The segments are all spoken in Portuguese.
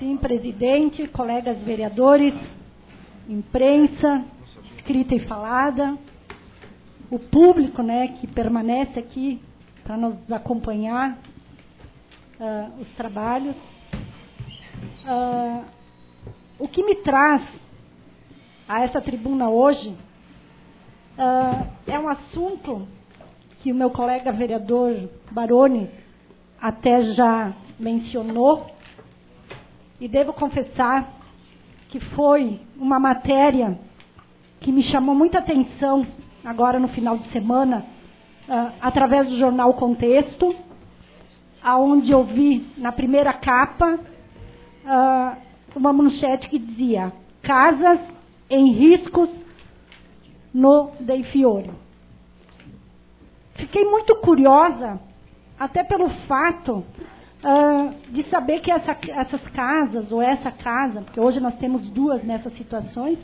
Sim, presidente, colegas vereadores, imprensa, escrita e falada, o público, né, que permanece aqui para nos acompanhar os trabalhos. O que me traz a essa tribuna hoje é um assunto que o meu colega vereador Baroni até já mencionou, e devo confessar que foi uma matéria que me chamou muita atenção agora no final de semana, através do jornal Contexto, aonde eu vi na primeira capa uma manchete que dizia: casas em riscos no Dei Fiore. Fiquei muito curiosa, até pelo fato de saber que essas casas, ou essa casa, porque hoje nós temos duas nessas situações,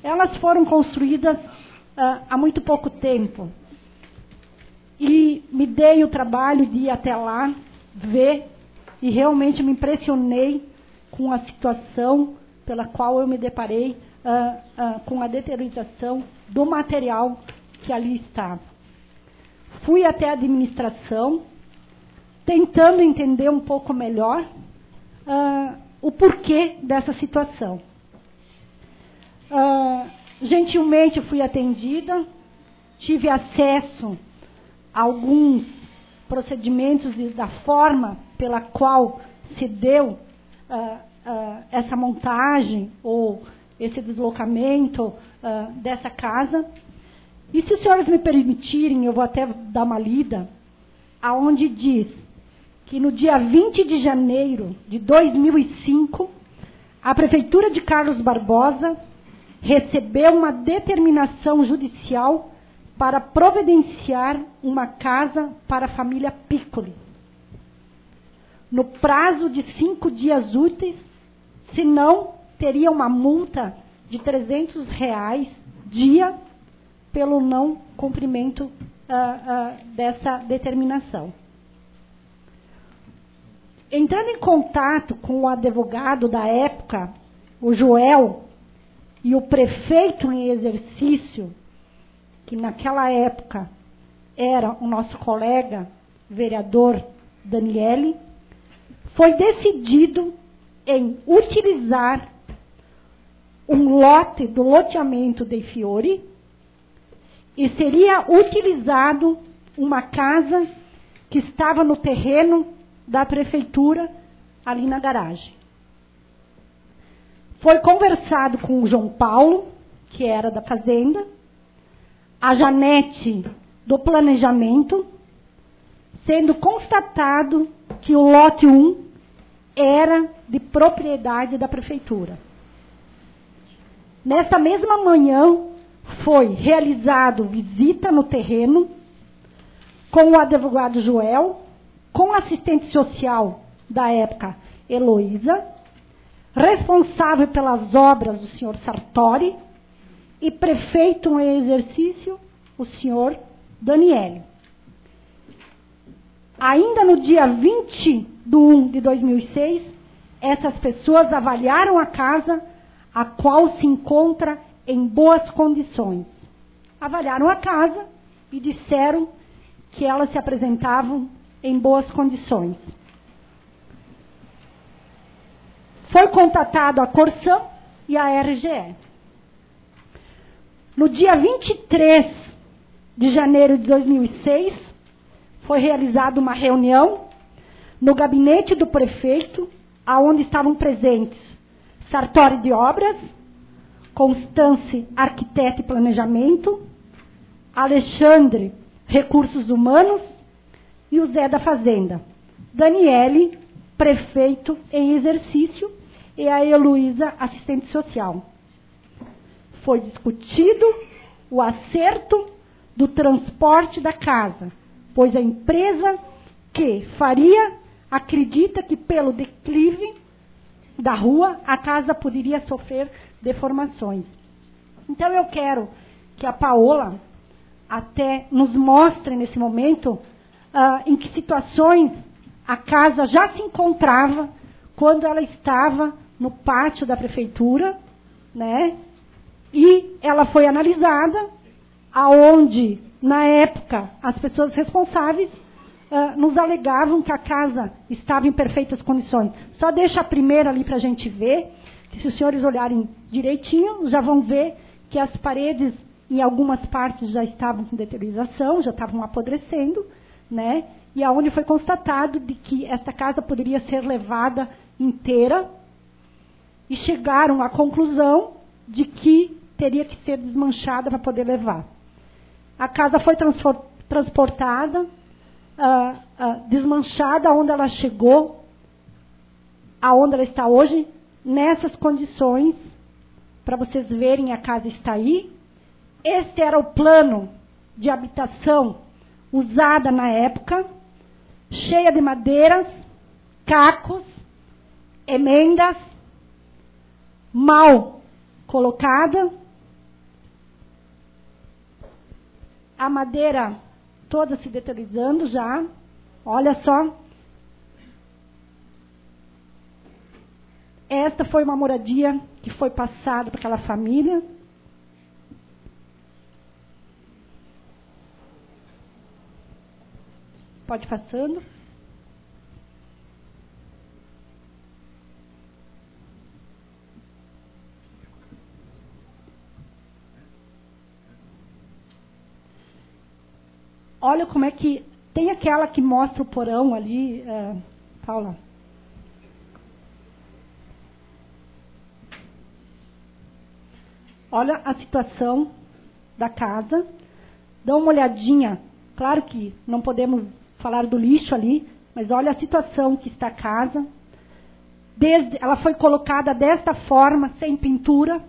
elas foram construídas há muito pouco tempo. E me dei o trabalho de ir até lá, ver, e realmente me impressionei com a situação pela qual eu me deparei, com a deteriorização do material que ali estava. Fui até a administração, tentando entender um pouco melhor o porquê dessa situação. Gentilmente fui atendida, tive acesso a alguns procedimentos e da forma pela qual se deu essa montagem ou esse deslocamento dessa casa. E se os senhores me permitirem, eu vou até dar uma lida, aonde diz que no dia 20 de janeiro de 2005, a Prefeitura de Carlos Barbosa recebeu uma determinação judicial para providenciar uma casa para a família Piccoli, no prazo de 5 dias úteis, senão teria uma multa de R$300 dia pelo não cumprimento dessa determinação. Entrando em contato com o advogado da época, o Joel, e o prefeito em exercício, que naquela época era o nosso colega vereador Daniele, foi decidido em utilizar um lote do loteamento Dei Fiore, e seria utilizado uma casa que estava no terreno da prefeitura, ali na garagem. Foi conversado com o João Paulo, que era da fazenda, a Janete do planejamento, sendo constatado que o lote 1 era de propriedade da prefeitura. Nessa mesma manhã, foi realizado visita no terreno com o advogado Joel, com a assistente social da época, Heloísa, responsável pelas obras, o senhor Sartori, e prefeito em exercício, o senhor Daniele. Ainda no dia 20/1 de 2006, essas pessoas avaliaram a casa, a qual se encontra em boas condições. Avaliaram a casa e disseram que elas se apresentavam em boas condições. Foi contatado a Corsã e a RGE. No dia 23 de janeiro de 2006, foi realizada uma reunião no gabinete do prefeito, aonde estavam presentes Sartori de Obras, Constance, Arquiteto e Planejamento, Alexandre, Recursos Humanos, e o Zé da Fazenda, Daniele, prefeito em exercício, e a Heloísa, assistente social. Foi discutido o acerto do transporte da casa, pois a empresa que faria acredita que pelo declive da rua a casa poderia sofrer deformações. Então eu quero que a Paola até nos mostre nesse momento em que situações a casa já se encontrava quando ela estava no pátio da prefeitura, né? E ela foi analisada, aonde, na época, as pessoas responsáveis nos alegavam que a casa estava em perfeitas condições. Só deixa a primeira ali para a gente ver, que se os senhores olharem direitinho, já vão ver que as paredes, em algumas partes, já estavam com deterioração, já estavam apodrecendo, né? E aonde foi constatado de que esta casa poderia ser levada inteira, e chegaram à conclusão de que teria que ser desmanchada para poder levar. A casa foi transportada, desmanchada, aonde ela chegou, aonde ela está hoje, nessas condições, para vocês verem, a casa está aí. Este era o plano de habitação usada na época, cheia de madeiras, cacos, emendas, mal colocada, a madeira toda se deteriorando já. Olha só. Esta foi uma moradia que foi passada para aquela família. Pode ir passando. Olha como é que... Tem aquela que mostra o porão ali, Paula. Olha a situação da casa. Dá uma olhadinha. Claro que não podemos falar do lixo ali, mas olha a situação que está a casa. Ela foi colocada desta forma, sem pintura,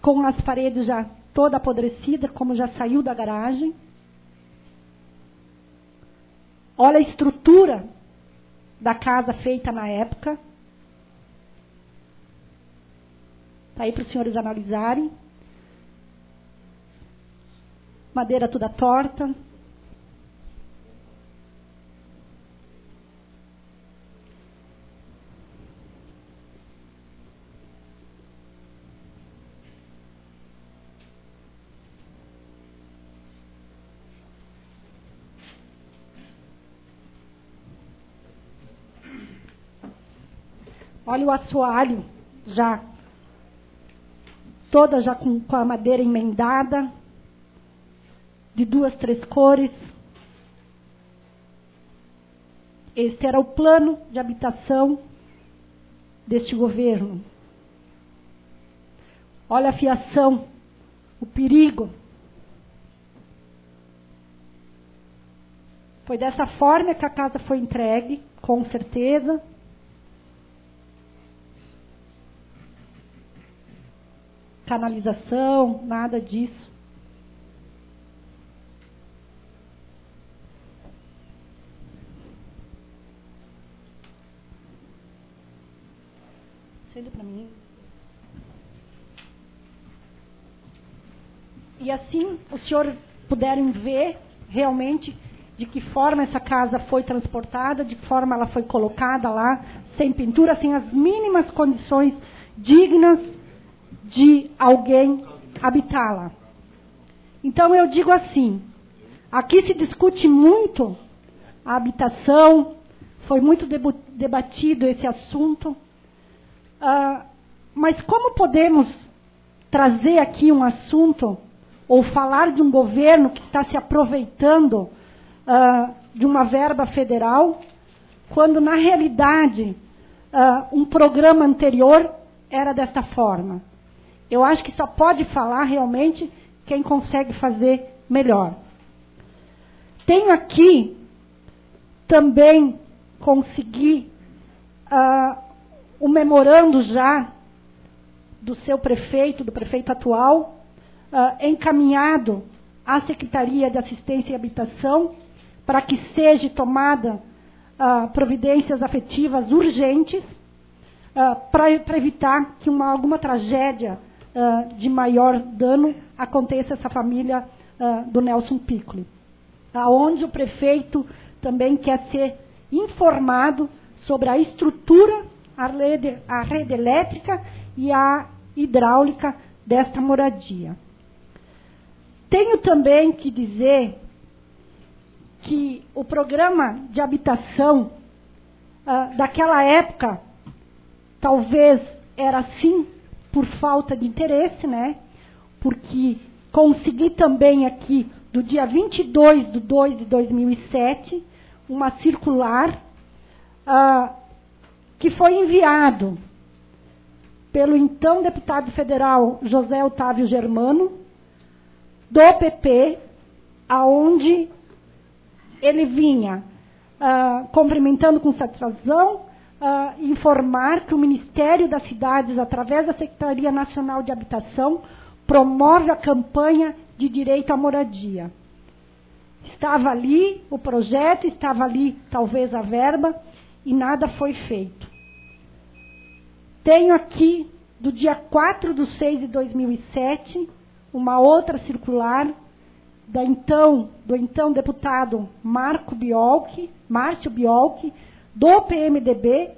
com as paredes já toda apodrecida, como já saiu da garagem. Olha a estrutura da casa feita na época. Está aí para os senhores analisarem. Madeira toda torta. Olha o assoalho já, toda já com a madeira emendada, de 2, 3 cores. Esse era o plano de habitação deste governo. Olha a fiação, o perigo. Foi dessa forma que a casa foi entregue, com certeza. Canalização, nada disso. Sendo para mim. E assim os senhores puderem ver realmente de que forma essa casa foi transportada, de que forma ela foi colocada lá, sem pintura, sem as mínimas condições dignas de alguém habitá-la. Então eu digo assim, aqui se discute muito a habitação, foi muito debatido esse assunto, mas como podemos trazer aqui um assunto, ou falar de um governo que está se aproveitando de uma verba federal, quando na realidade um programa anterior era desta forma? Eu acho que só pode falar realmente quem consegue fazer melhor. Tenho aqui também consegui o memorando já do seu prefeito, do prefeito atual, encaminhado à Secretaria de Assistência e Habitação para que seja tomada providências afetivas urgentes para evitar que alguma tragédia de maior dano aconteça a essa família do Nelson Piccoli. Aonde o prefeito também quer ser informado sobre a estrutura, a rede elétrica e a hidráulica desta moradia. Tenho também que dizer que o programa de habitação daquela época talvez era assim por falta de interesse, né? Porque consegui também aqui, do dia 22/2/2007, uma circular que foi enviado pelo então deputado federal José Otávio Germano, do PP, aonde ele vinha cumprimentando com satisfação, informar que o Ministério das Cidades, através da Secretaria Nacional de Habitação, promove a campanha de direito à moradia. Estava ali o projeto, estava ali talvez a verba, e nada foi feito. Tenho aqui, do dia 4/6/2007, uma outra circular do então deputado Márcio Biolchi, do PMDB,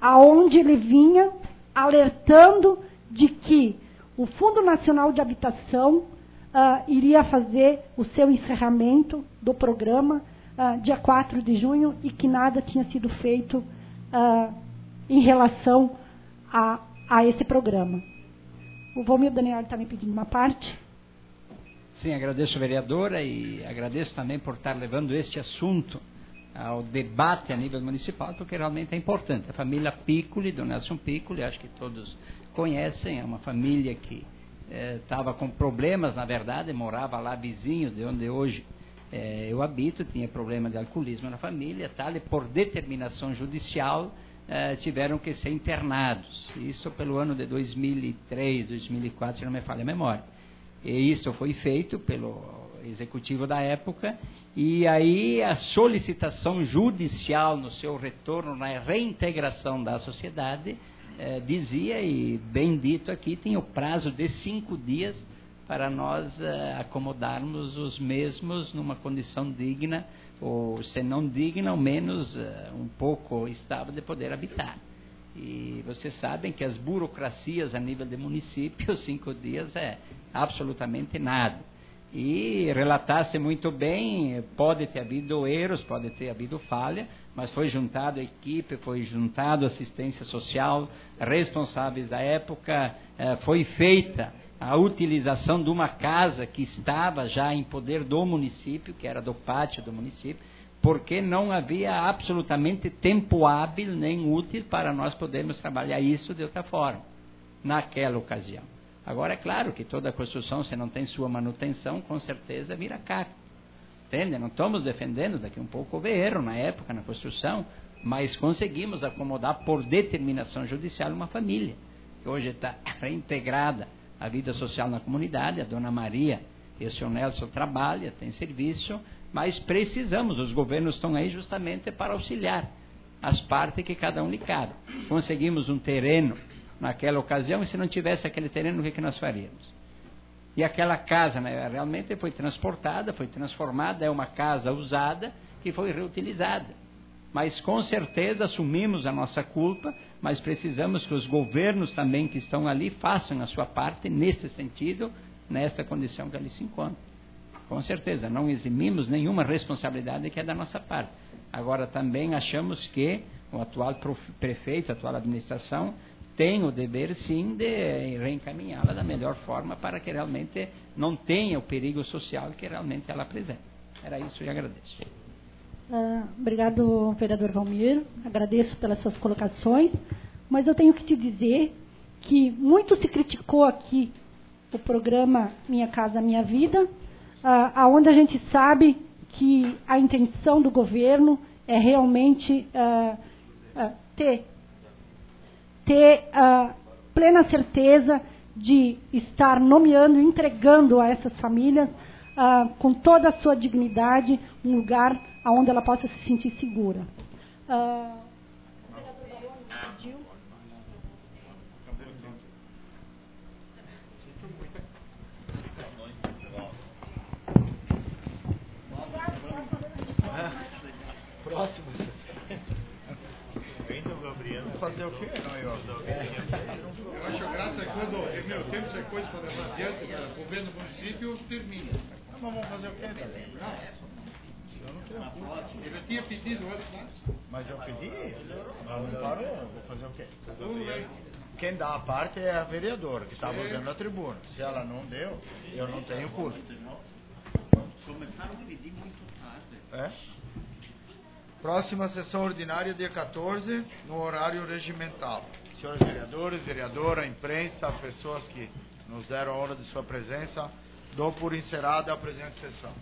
aonde ele vinha alertando de que o Fundo Nacional de Habitação iria fazer o seu encerramento do programa dia 4 de junho e que nada tinha sido feito em relação a esse programa. O Valmir Daniel está me pedindo uma parte. Sim, agradeço, vereadora, e agradeço também por estar levando este assunto ao debate a nível municipal, porque realmente é importante. A família Piccoli, do Nelson Piccoli, acho que todos conhecem, é uma família que estava com problemas, na verdade, morava lá vizinho de onde hoje eu habito, tinha problema de alcoolismo na família, tal, e por determinação judicial tiveram que ser internados. Isso pelo ano de 2003, 2004, se não me falha a memória. E isso foi feito pelo executivo da época, e aí a solicitação judicial no seu retorno, na reintegração da sociedade, dizia, e bem dito aqui, tem o prazo de 5 dias para nós acomodarmos os mesmos numa condição digna, ou se não digna, ao menos um pouco estável de poder habitar. E vocês sabem que as burocracias a nível de município, 5 dias é absolutamente nada. E relatasse muito bem, pode ter havido erros, pode ter havido falha, mas foi juntado a equipe, foi juntado a assistência social, responsáveis da época, foi feita a utilização de uma casa que estava já em poder do município, que era do pátio do município, porque não havia absolutamente tempo hábil nem útil para nós podermos trabalhar isso de outra forma, naquela ocasião. Agora, é claro que toda construção, se não tem sua manutenção, com certeza vira caro. Entende? Não estamos defendendo, daqui um pouco houve erro na época, na construção, mas conseguimos acomodar por determinação judicial uma família, que hoje está reintegrada à vida social na comunidade. A dona Maria e o senhor Nelson trabalham, tem serviço, mas precisamos, os governos estão aí justamente para auxiliar as partes que cada um lhe cabe. Conseguimos um terreno naquela ocasião, e se não tivesse aquele terreno, o que nós faríamos? E aquela casa, né, realmente foi transportada, foi transformada, é uma casa usada que foi reutilizada. Mas com certeza assumimos a nossa culpa, mas precisamos que os governos também que estão ali façam a sua parte nesse sentido, nessa condição que ali se encontra. Com certeza, não eximimos nenhuma responsabilidade que é da nossa parte. Agora também achamos que o atual prefeito, a atual administração, tem o dever, sim, de reencaminhá-la da melhor forma para que realmente não tenha o perigo social que realmente ela apresenta. Era isso, e agradeço. Obrigado, vereador Valmir. Agradeço pelas suas colocações, mas eu tenho que te dizer que muito se criticou aqui o programa Minha Casa Minha Vida, aonde a gente sabe que a intenção do governo é realmente ter plena certeza de estar nomeando, entregando a essas famílias, com toda a sua dignidade, um lugar onde ela possa se sentir segura. O vereador Barone pediu. Próximo. o quê? Não, eu acho graça quando, meu, temos a coisa para levar adiante, o governo do município termina. Mas vamos fazer o quê? Eu não tenho culpa. Ele tinha pedido antes, né? Mas eu pedi? Não parou. Vou fazer o quê? Tudo bem. Quem dá a parte é a vereadora, que estava usando a tribuna. Se ela não deu, eu não tenho culpa. Começaram a dividir muito tarde. É? Próxima sessão ordinária, dia 14, no horário regimental. Senhores vereadores, vereadora, imprensa, pessoas que nos deram a hora de sua presença, dou por encerrada a presente sessão.